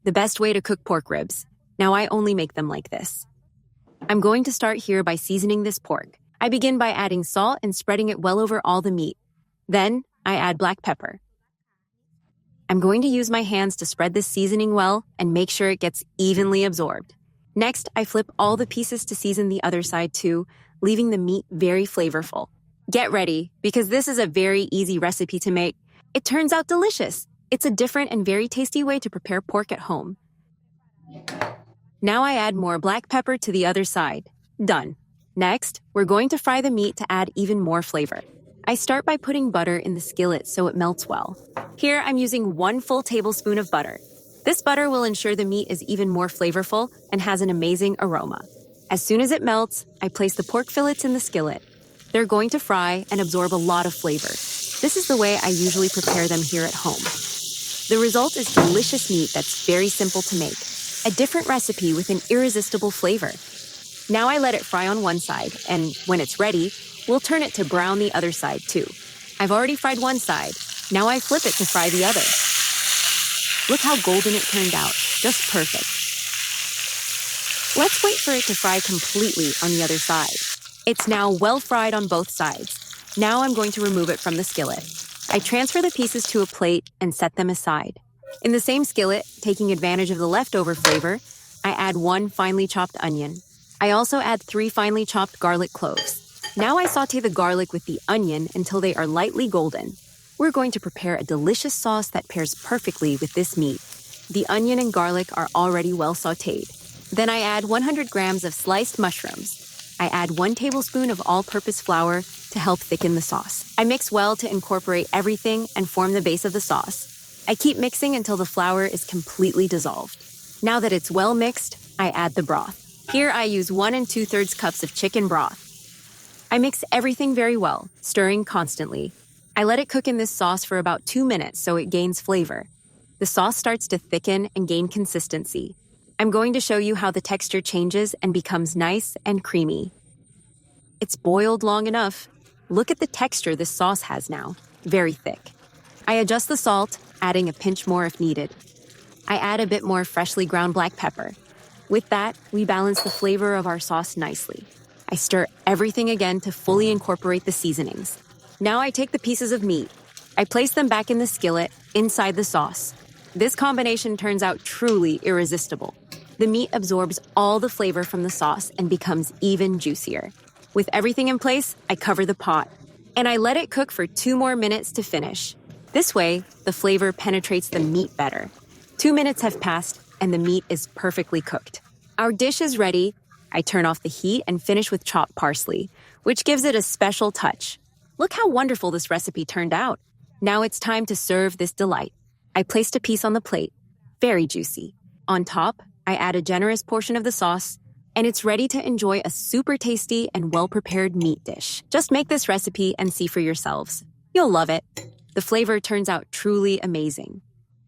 the best way to cook pork ribs. Now I only make them like this. I'm going to start here by seasoning this pork. I begin by adding salt and spreading it well over all the meat. Then I add black pepper. I'm going to use my hands to spread this seasoning well and make sure it gets evenly absorbed. Next, I flip all the pieces to season the other side too, leaving the meat very flavorful. Get ready, because this is a very easy recipe to make. It turns out delicious. It's a different and very tasty way to prepare pork at home. Now I add more black pepper to the other side. Done. Next, we're going to fry the meat to add even more flavor. I start by putting butter in the skillet so it melts well. Here, I'm using 1 full tablespoon of butter. This butter will ensure the meat is even more flavorful and has an amazing aroma. As soon as it melts, I place the pork fillets in the skillet. They're going to fry and absorb a lot of flavor. This is the way I usually prepare them here at home. The result is delicious meat that's very simple to make. A different recipe with an irresistible flavor. Now I let it fry on one side, and when it's ready, we'll turn it to brown the other side too. I've already fried one side. Now I flip it to fry the other. Look how golden it turned out. Just perfect. Let's wait for it to fry completely on the other side. It's now well fried on both sides. Now I'm going to remove it from the skillet. I transfer the pieces to a plate and set them aside. In the same skillet, taking advantage of the leftover flavor, I add 1 finely chopped onion. I also add 3 finely chopped garlic cloves. Now I sauté the garlic with the onion until they are lightly golden. We're going to prepare a delicious sauce that pairs perfectly with this meat. The onion and garlic are already well sautéed. Then I add 100 grams of sliced mushrooms. I add 1 tablespoon of all-purpose flour to help thicken the sauce. I mix well to incorporate everything and form the base of the sauce. I keep mixing until the flour is completely dissolved. Now that it's well mixed, I add the broth. Here I use 1 2/3 cups of chicken broth. I mix everything very well, stirring constantly. I let it cook in this sauce for about 2 minutes so it gains flavor. The sauce starts to thicken and gain consistency. I'm going to show you how the texture changes and becomes nice and creamy. It's boiled long enough. Look at the texture this sauce has now. Very thick. I adjust the salt, adding a pinch more if needed. I add a bit more freshly ground black pepper. With that, we balance the flavor of our sauce nicely. I stir everything again to fully incorporate the seasonings. Now I take the pieces of meat. I place them back in the skillet, inside the sauce. This combination turns out truly irresistible. The meat absorbs all the flavor from the sauce and becomes even juicier. With everything in place, I cover the pot. And I let it cook for 2 more minutes to finish. This way, the flavor penetrates the meat better. 2 minutes have passed, and the meat is perfectly cooked. Our dish is ready. I turn off the heat and finish with chopped parsley, which gives it a special touch. Look how wonderful this recipe turned out. Now it's time to serve this delight. I placed a piece on the plate. Very juicy. On top, I add a generous portion of the sauce, and it's ready to enjoy a super tasty and well-prepared meat dish. Just make this recipe and see for yourselves. You'll love it. The flavor turns out truly amazing.